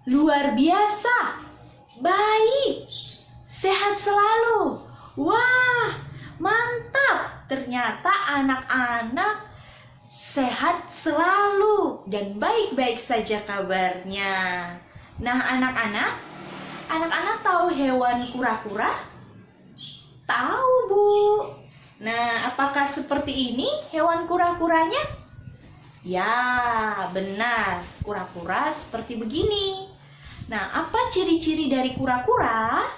Luar biasa. Baik. Sehat selalu. Wah, mantap. Ternyata anak-anak sehat selalu dan baik-baik saja kabarnya. Nah, anak-anak tahu hewan kura-kura? Tahu, Bu. Nah, apakah seperti ini hewan kura-kuranya? Ya, benar. Kura-kura seperti begini. Nah, apa ciri-ciri dari kura-kura?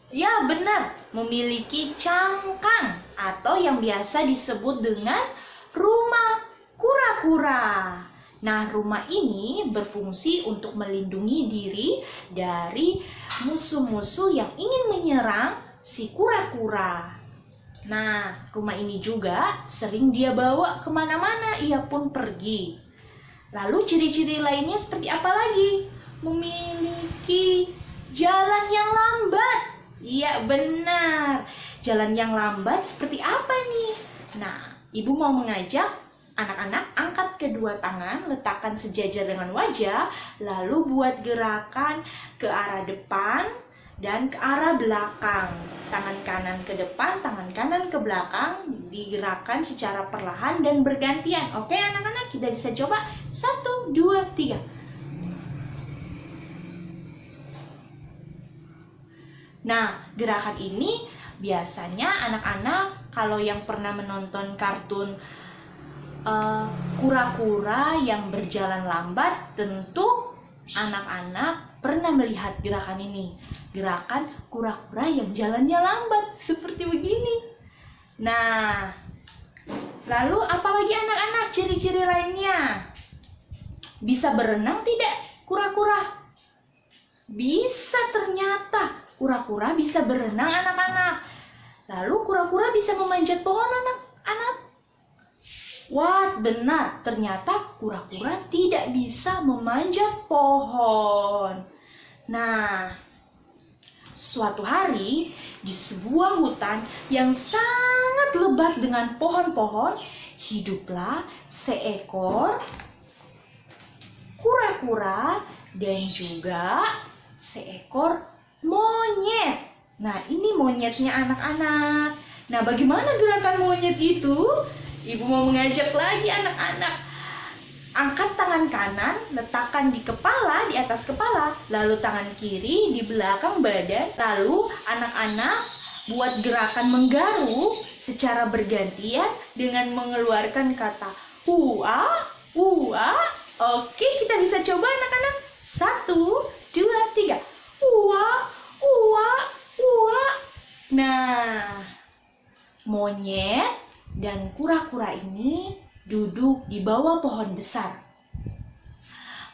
Ya, benar. Memiliki cangkang atau yang biasa disebut dengan rumah kura-kura. Nah, rumah ini berfungsi untuk melindungi diri dari musuh-musuh yang ingin menyerang si kura-kura. Nah, rumah ini juga sering dia bawa kemana-mana, ia pun pergi. Lalu ciri-ciri lainnya seperti apa lagi? Memiliki jalan yang lambat. Iya, benar. Jalan yang lambat seperti apa nih? Nah, Ibu mau mengajak anak-anak angkat kedua tangan, letakkan sejajar dengan wajah, lalu buat gerakan ke arah depan dan ke arah belakang. Tangan kanan ke depan, tangan kanan ke belakang, digerakkan secara perlahan dan bergantian. Oke anak-anak, kita bisa coba. 1, 2, 3. Nah, gerakan ini biasanya anak-anak kalau yang pernah menonton kartun kura-kura yang berjalan lambat, tentu anak-anak pernah melihat gerakan ini. Gerakan kura-kura yang jalannya lambat, seperti begini. Nah, lalu apalagi anak-anak ciri-ciri lainnya? Bisa berenang tidak kura-kura? Bisa, ternyata kura-kura bisa berenang anak-anak. Lalu kura-kura bisa memanjat pohon anak-anak. Wah, benar, ternyata kura-kura tidak bisa memanjat pohon. Nah, suatu hari di sebuah hutan yang sangat lebat dengan pohon-pohon, hiduplah seekor kura-kura dan juga seekor monyet. Nah, ini monyetnya anak-anak. Nah, bagaimana gerakan monyet itu? Ibu mau mengajak lagi anak-anak. Angkat tangan kanan, letakkan di kepala, di atas kepala, lalu tangan kiri di belakang badan. Lalu anak-anak buat gerakan menggaruk secara bergantian dengan mengeluarkan kata hua, hua. Oke, kita bisa coba anak-anak. 1, 2, 3. Hua, hua, hua. Nah, monyet dan kura-kura ini duduk di bawah pohon besar.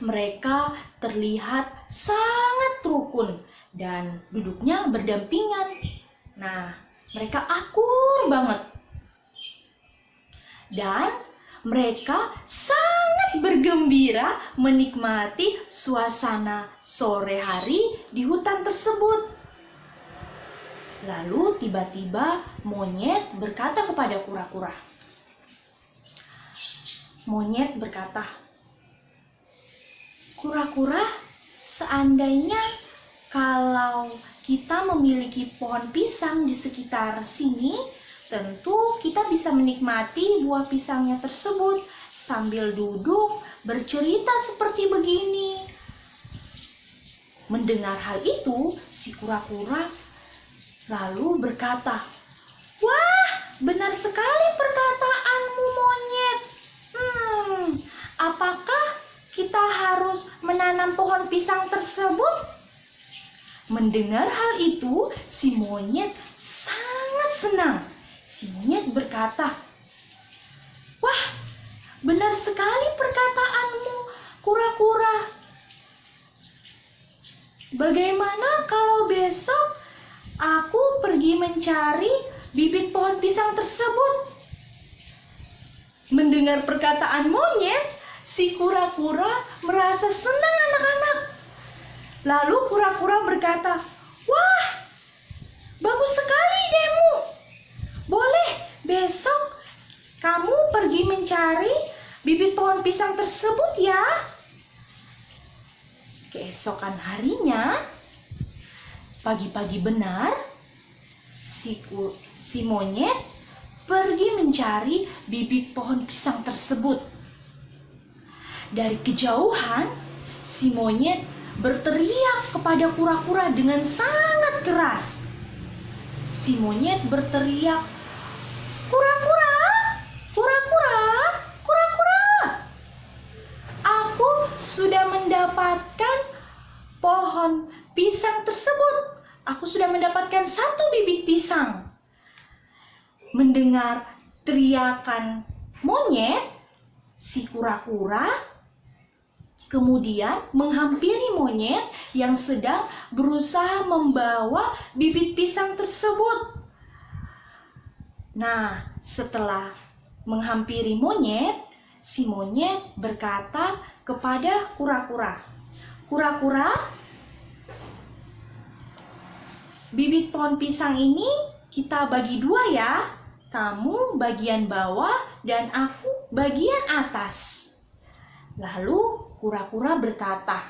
Mereka terlihat sangat rukun dan duduknya berdampingan. Nah, mereka akur banget. Dan mereka sangat bergembira menikmati suasana sore hari di hutan tersebut. Lalu tiba-tiba monyet berkata kepada kura-kura. Monyet berkata, "Kura-kura, seandainya kalau kita memiliki pohon pisang di sekitar sini, tentu kita bisa menikmati buah pisangnya tersebut sambil duduk bercerita seperti begini." Mendengar hal itu, si kura-kura lalu berkata, "Wah, benar sekali perkataanmu, monyet. Apakah kita harus menanam pohon pisang tersebut?" Mendengar hal itu, si monyet sangat senang. Si monyet berkata, "Wah, benar sekali perkataanmu, kura-kura. Bagaimana kalau besok aku pergi mencari bibit pohon pisang tersebut?" Mendengar perkataan monyet, si kura-kura merasa senang anak-anak. Lalu kura-kura berkata, "Wah, bagus sekali idemu. Boleh besok kamu pergi mencari bibit pohon pisang tersebut ya." Keesokan harinya, pagi-pagi benar, si monyet pergi mencari bibit pohon pisang tersebut. Dari kejauhan, si monyet berteriak kepada kura-kura dengan sangat keras. Si monyet berteriak, "Kura-kura, kura-kura, kura-kura. Aku sudah mendapatkan pohon pisang tersebut. Aku sudah mendapatkan 1 bibit pisang." Mendengar teriakan monyet, si kura-kura kemudian menghampiri monyet yang sedang berusaha membawa bibit pisang tersebut. Nah, setelah menghampiri monyet, si monyet berkata kepada kura-kura, "Kura-kura, bibit pohon pisang ini kita bagi 2 ya. Kamu bagian bawah dan aku bagian atas." Lalu kura-kura berkata,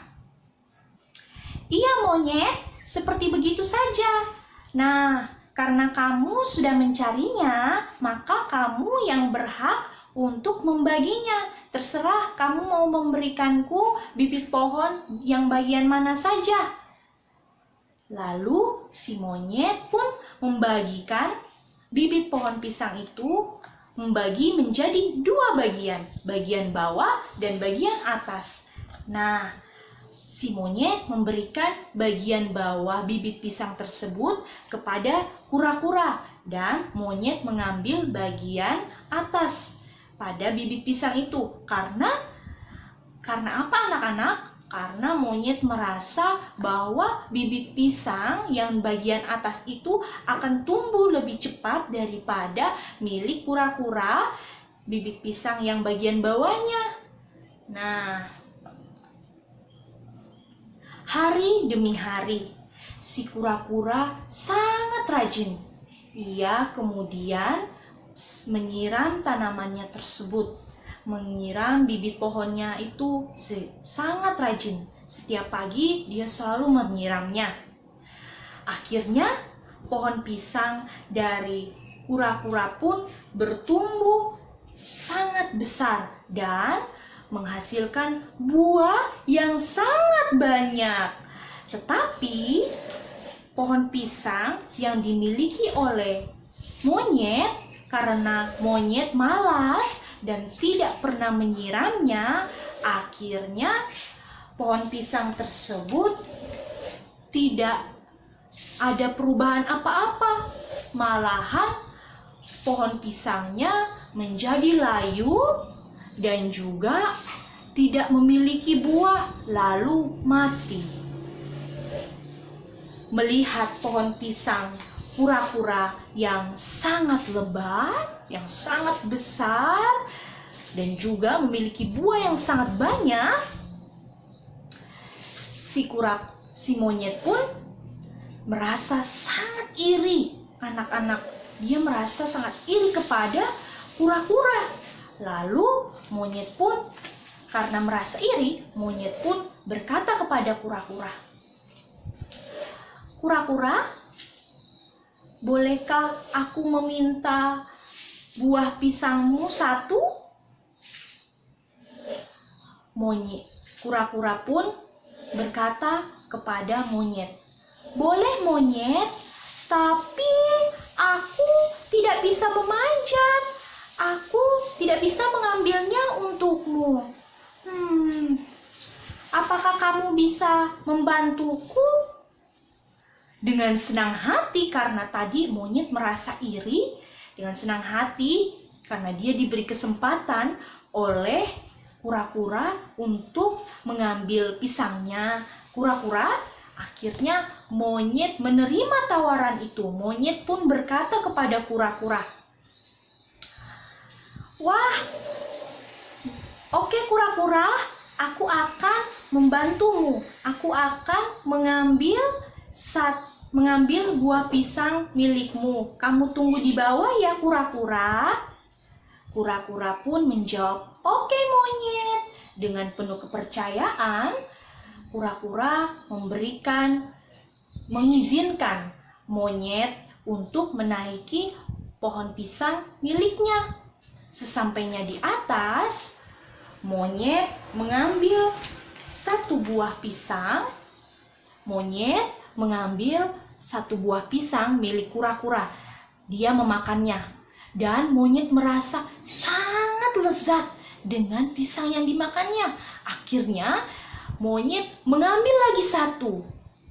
"Iya monyet, seperti begitu saja. Nah, karena kamu sudah mencarinya, maka kamu yang berhak untuk membaginya. Terserah kamu mau memberikanku bibit pohon yang bagian mana saja." Lalu si monyet pun membagikan bibit pohon pisang itu, membagi menjadi 2 bagian, bagian bawah dan bagian atas. Nah, si monyet memberikan bagian bawah bibit pisang tersebut kepada kura-kura dan monyet mengambil bagian atas pada bibit pisang itu. Karena apa anak-anak? Karena monyet merasa bahwa bibit pisang yang bagian atas itu akan tumbuh lebih cepat daripada milik kura-kura bibit pisang yang bagian bawahnya. Nah, hari demi hari, si kura-kura sangat rajin. Ia kemudian menyiram tanamannya tersebut. Menyiram bibit pohonnya itu sangat rajin. Setiap pagi dia selalu menyiramnya. Akhirnya pohon pisang dari kura-kura pun bertumbuh sangat besar dan menghasilkan buah yang sangat banyak. Tetapi pohon pisang yang dimiliki oleh monyet, karena monyet malas dan tidak pernah menyiramnya, akhirnya pohon pisang tersebut tidak ada perubahan apa-apa. Malahan pohon pisangnya menjadi layu dan juga tidak memiliki buah, lalu mati. Melihat pohon pisang kura-kura yang sangat lebat, yang sangat besar, dan juga memiliki buah yang sangat banyak, si monyet pun merasa sangat iri. Anak-anak, dia merasa sangat iri kepada kura-kura. Lalu monyet pun, karena merasa iri, monyet pun berkata kepada kura-kura, "Kura-kura, bolehkah aku meminta buah pisangmu 1?" Kura-kura pun berkata kepada monyet, "Boleh monyet, tapi aku tidak bisa memanjat. Aku tidak bisa mengambilnya untukmu. Apakah kamu bisa membantuku?" Dengan senang hati, karena tadi monyet merasa iri, dengan senang hati karena dia diberi kesempatan oleh kura-kura untuk mengambil pisangnya kura-kura, akhirnya monyet menerima tawaran itu. Monyet pun berkata kepada kura-kura, "Wah, oke kura-kura, aku akan membantumu. Aku akan mengambil buah pisang milikmu. Kamu tunggu di bawah ya kura-kura." Kura-kura pun menjawab, "Oke monyet." Dengan penuh kepercayaan, kura-kura mengizinkan monyet untuk menaiki pohon pisang miliknya. Sesampainya di atas, monyet mengambil satu buah pisang. Monyet mengambil satu buah pisang milik kura-kura. Dia memakannya dan monyet merasa sangat lezat dengan pisang yang dimakannya. Akhirnya monyet mengambil lagi satu.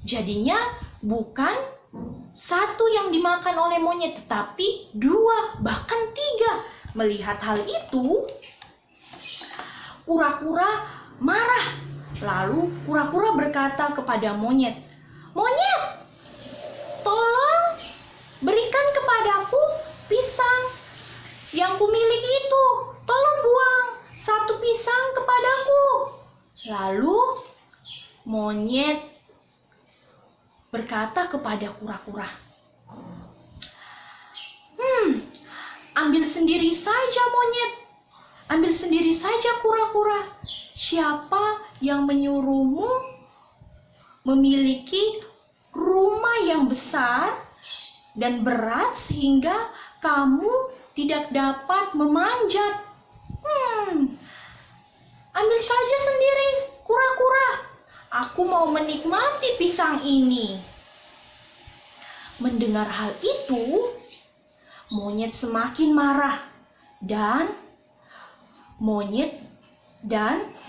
Jadinya bukan satu yang dimakan oleh monyet, tetapi dua, bahkan tiga. Melihat hal itu, kura-kura marah. Lalu kura-kura berkata kepada monyet, "Monyet, tolong berikan kepadaku pisang yang kumiliki itu. Tolong buang satu pisang kepadaku." Lalu monyet berkata kepada kura-kura, "Ambil sendiri saja monyet, ambil sendiri saja kura-kura. Siapa yang menyuruhmu memiliki rumah yang besar dan berat sehingga kamu tidak dapat memanjat? Ambil saja sendiri kura-kura. Aku mau menikmati pisang ini." Mendengar hal itu, monyet semakin marah dan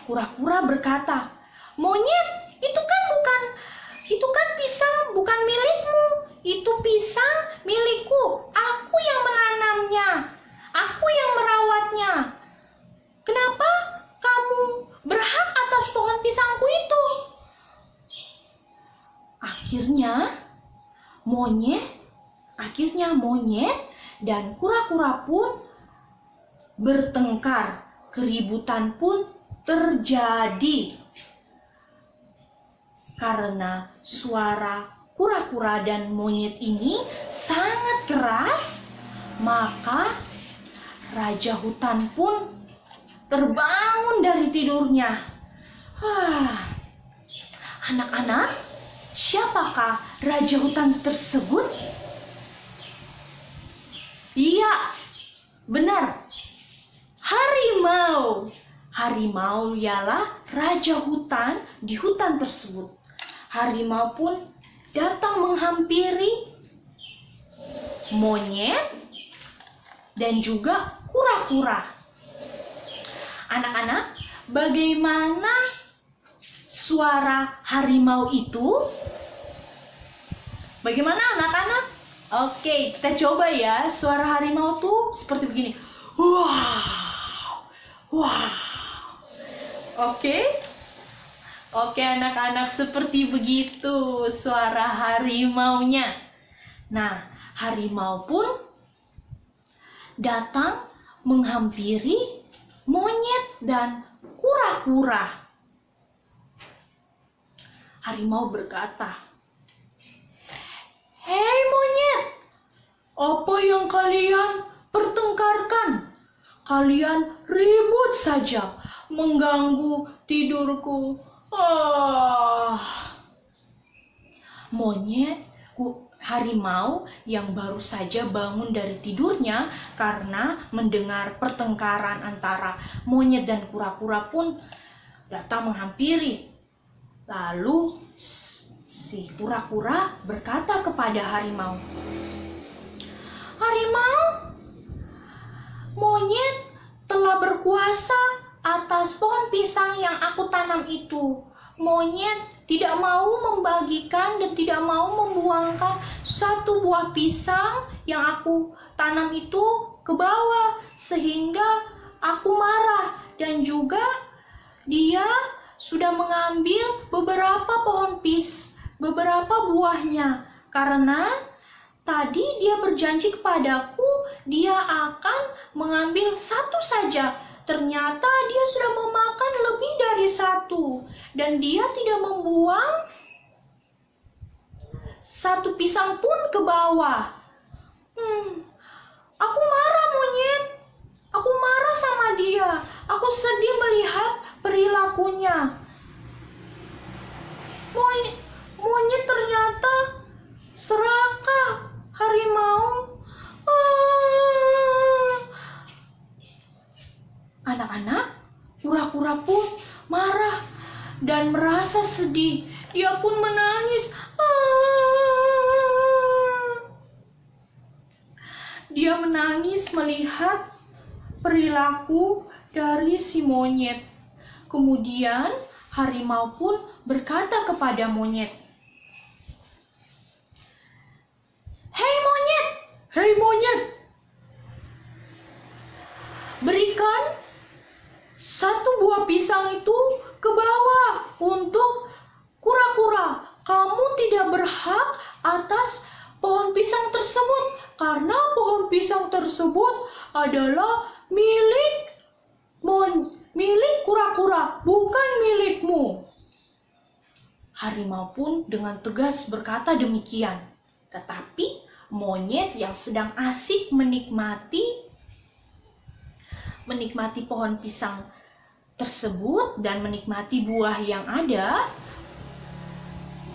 kura-kura berkata, "Monyet, itu kan pisang bukan milikmu. Itu pisang milikku. Aku yang menanamnya. Aku yang merawatnya. Kenapa kamu berhak atas pohon pisangku itu?" Akhirnya monyet dan kura-kura pun bertengkar. Keributan pun terjadi karena suara kura-kura dan monyet ini sangat keras. Maka raja hutan pun terbangun dari tidurnya. Anak-anak, siapakah raja hutan tersebut? Iya, benar. Harimau. Harimau ialah raja hutan di hutan tersebut. Harimau pun datang menghampiri monyet dan juga kura-kura. Anak-anak, bagaimana suara harimau itu? Bagaimana anak-anak? Oke, kita coba ya. Suara harimau tuh seperti begini. Wow. Oke, anak-anak, seperti begitu suara harimaunya. Nah, harimau pun datang menghampiri monyet dan kura-kura. Harimau berkata, "Hei monyet, apa yang kalian pertengkarkan? Kalian ribut saja, mengganggu tidurku." Harimau yang baru saja bangun dari tidurnya karena mendengar pertengkaran antara monyet dan kura-kura pun datang menghampiri. Lalu si kura-kura berkata kepada harimau, "Harimau, monyet telah berkuasa atas pohon pisang yang aku tanam itu. Monyet tidak mau membagikan dan tidak mau membuangkan satu buah pisang yang aku tanam itu ke bawah, sehingga aku marah. Dan juga dia sudah mengambil beberapa buahnya, karena tadi dia berjanji kepadaku dia akan mengambil satu saja. Ternyata dia sudah memakan lebih dari satu dan dia tidak membuang satu pisang pun ke bawah. Aku marah monyet. Aku marah sama dia. Aku sedih melihat perilakunya." monyet ternyata serakah harimau. Ah. Anak-anak, kura-kura pun marah dan merasa sedih. Dia pun menangis. Dia menangis melihat perilaku dari si monyet. Kemudian harimau pun berkata kepada monyet, "Hei monyet, hei monyet, berikan satu buah pisang itu ke bawah untuk kura-kura. Kamu tidak berhak atas pohon pisang tersebut karena pohon pisang tersebut adalah milik kura-kura, bukan milikmu." Harimau pun dengan tegas berkata demikian. Tetapi monyet yang sedang asik menikmati pohon pisang tersebut dan menikmati buah yang ada,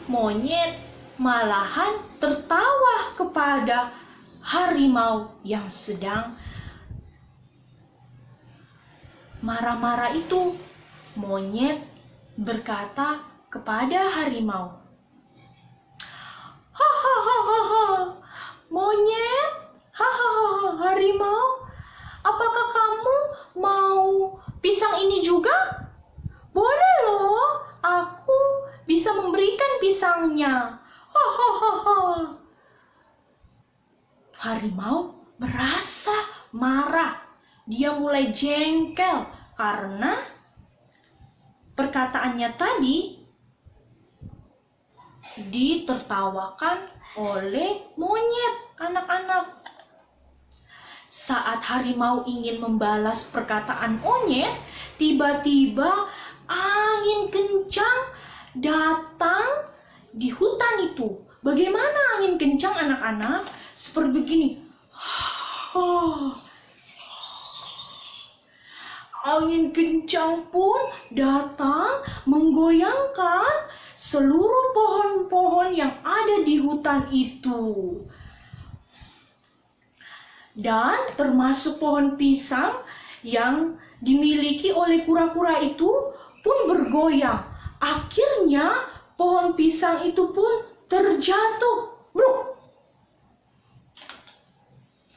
monyet malahan tertawa kepada harimau yang sedang marah-marah itu. Monyet berkata kepada harimau, "Hahaha, monyet, hahaha, harimau, apakah kamu mau pisang ini juga? Boleh loh, aku bisa memberikan pisangnya." Hahaha. Harimau merasa marah. Dia mulai jengkel karena perkataannya tadi ditertawakan oleh monyet. Anak-anak, saat harimau ingin membalas perkataan monyet, tiba-tiba angin kencang datang di hutan itu. Bagaimana angin kencang, anak-anak? Seperti begini. Angin kencang pun datang menggoyangkan seluruh pohon-pohon yang ada di hutan itu. Dan termasuk pohon pisang yang dimiliki oleh kura-kura itu pun bergoyang. Akhirnya pohon pisang itu pun terjatuh.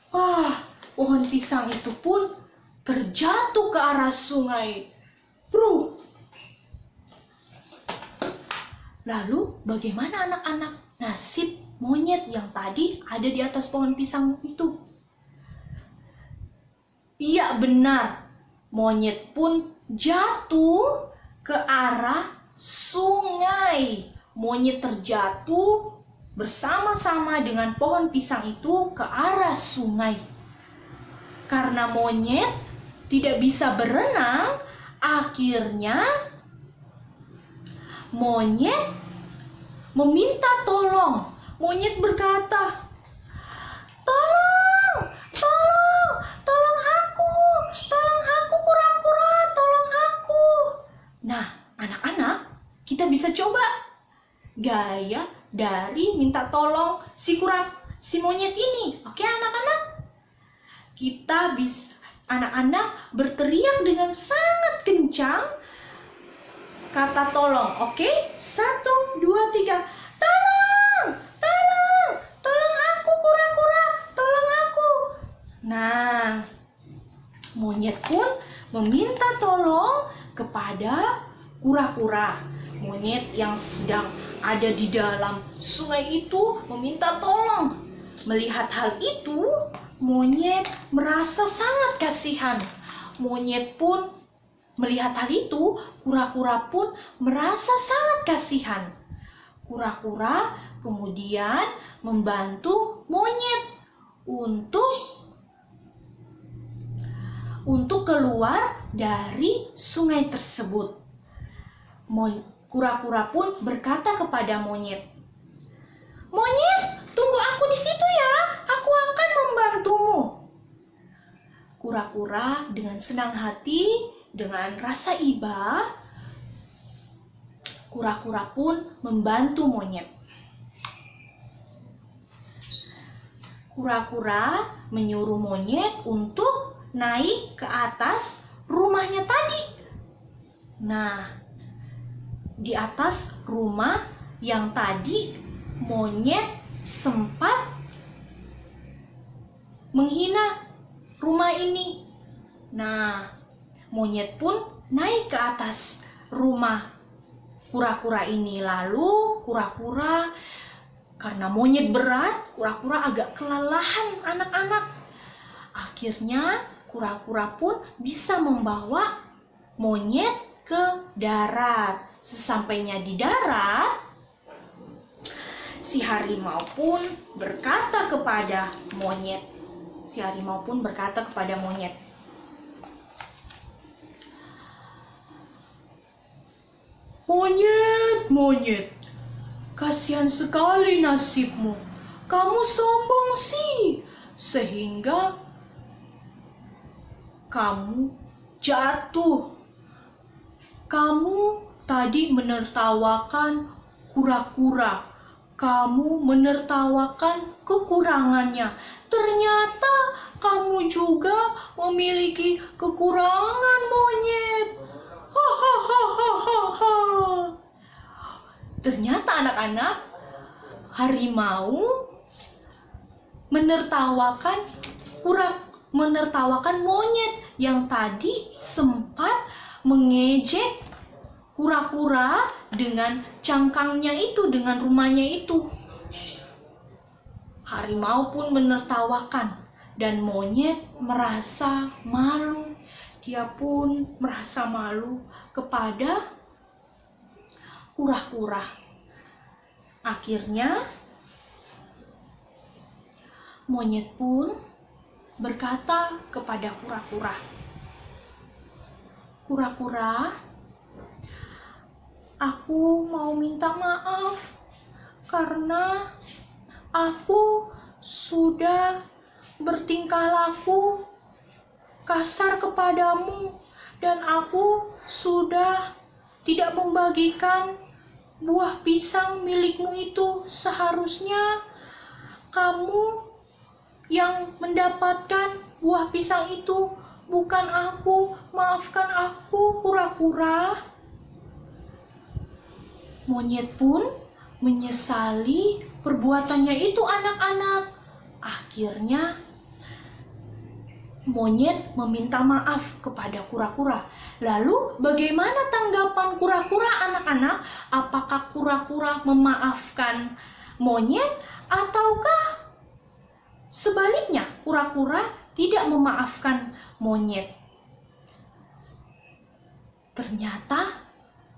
Wah, pohon pisang itu pun terjatuh ke arah sungai. Lalu bagaimana anak-anak nasib monyet yang tadi ada di atas pohon pisang itu? Iya benar, monyet pun jatuh ke arah sungai. Monyet terjatuh bersama-sama dengan pohon pisang itu ke arah sungai. Karena monyet tidak bisa berenang, akhirnya monyet meminta tolong. Monyet berkata, "Tolong, tolong, tolong aku kura-kura, tolong aku." Nah, anak-anak, kita bisa coba gaya dari minta tolong si monyet ini. Oke, anak-anak? Kita bisa, anak-anak berteriak dengan sangat kencang kata tolong. Oke? 1, 2, 3. Tolong! Tolong! Tolong aku kura-kura! Tolong aku! Nah, monyet pun meminta tolong kepada kura-kura. Monyet yang sedang ada di dalam sungai itu meminta tolong. Melihat hal itu, monyet merasa sangat kasihan. Monyet pun melihat hal itu, kura-kura pun merasa sangat kasihan. Kura-kura kemudian membantu monyet untuk keluar dari sungai tersebut. Kura-kura pun berkata kepada monyet, "Monyet, tunggu aku di situ ya, aku akan membantumu." Kura-kura dengan senang hati, dengan rasa iba, Kura-kura pun membantu monyet. Kura-kura menyuruh monyet untuk naik ke atas rumahnya tadi. Nah, di atas rumah yang tadi monyet sempat menghina rumah ini. Nah, monyet pun naik ke atas rumah kura-kura ini. Lalu kura-kura, karena monyet berat, kura-kura agak kelelahan anak-anak. Akhirnya kura-kura pun bisa membawa monyet ke darat. Sesampainya di darat, si harimau pun berkata kepada monyet. "Monyet, monyet, kasihan sekali nasibmu. Kamu sombong sih, sehingga kamu jatuh. Kamu tadi menertawakan kura-kura. Kamu menertawakan kekurangannya. Ternyata kamu juga memiliki kekurangan, monyet. Hahaha. Ternyata anak-anak, harimau menertawakan monyet yang tadi sempat mengejek kura-kura dengan cangkangnya itu, dengan rumahnya itu. Harimau pun menertawakan dan monyet merasa malu. Dia pun merasa malu kepada kura-kura. Akhirnya monyet pun berkata kepada kura-kura, "Kura-kura, aku mau minta maaf karena aku sudah bertingkah laku kasar kepadamu dan aku sudah tidak membagikan buah pisang milikmu itu. Seharusnya kamu yang mendapatkan buah pisang itu, bukan aku. Maafkan aku, kura-kura." Monyet pun menyesali perbuatannya itu, anak-anak. Akhirnya monyet meminta maaf kepada kura-kura. Lalu bagaimana tanggapan kura-kura, anak-anak? Apakah kura-kura memaafkan monyet ataukah sebaliknya kura-kura tidak memaafkan monyet? Ternyata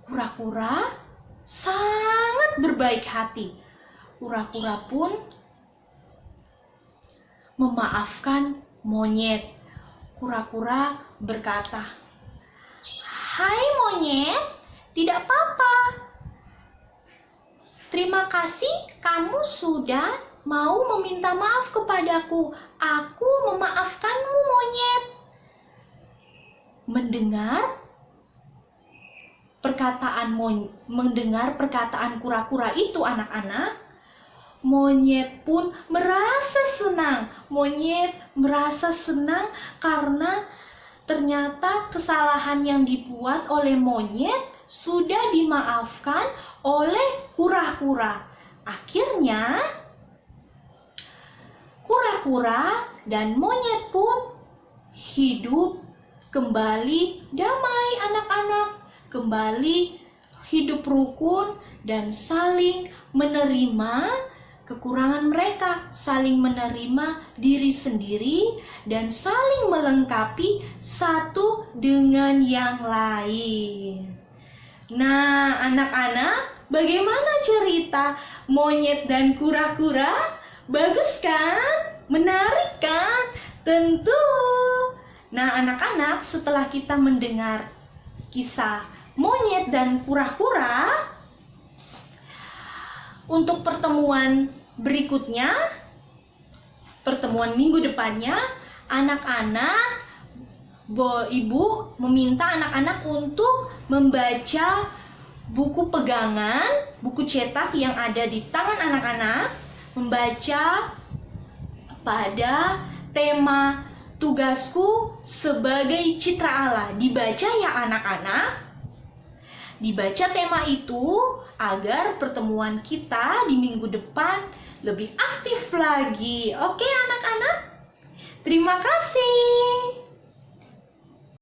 kura-kura sangat berbaik hati. Kura-kura pun memaafkan monyet. Kura-kura berkata, "Hai monyet, tidak apa-apa. Terima kasih kamu sudah mau meminta maaf kepadaku. Aku memaafkanmu, monyet." Mendengar perkataan kura-kura itu, anak-anak, monyet pun merasa senang. Monyet merasa senang karena ternyata kesalahan yang dibuat oleh monyet sudah dimaafkan oleh kura-kura. Akhirnya kura-kura dan monyet pun hidup kembali damai, anak-anak. Kembali hidup rukun dan saling menerima kekurangan mereka, saling menerima diri sendiri, dan saling melengkapi satu dengan yang lain. Nah, anak-anak, bagaimana cerita monyet dan kura-kura? Bagus kan? Menarik kan? Tentu. Nah, anak-anak, setelah kita mendengar kisah monyet dan kura-kura, untuk pertemuan berikutnya, pertemuan minggu depannya, anak-anak, ibu meminta anak-anak untuk membaca buku pegangan, buku cetak yang ada di tangan anak-anak, membaca pada tema tugasku sebagai citra Allah. Dibaca ya anak-anak. Dibaca tema itu agar pertemuan kita di minggu depan lebih aktif lagi. Oke anak-anak? Terima kasih.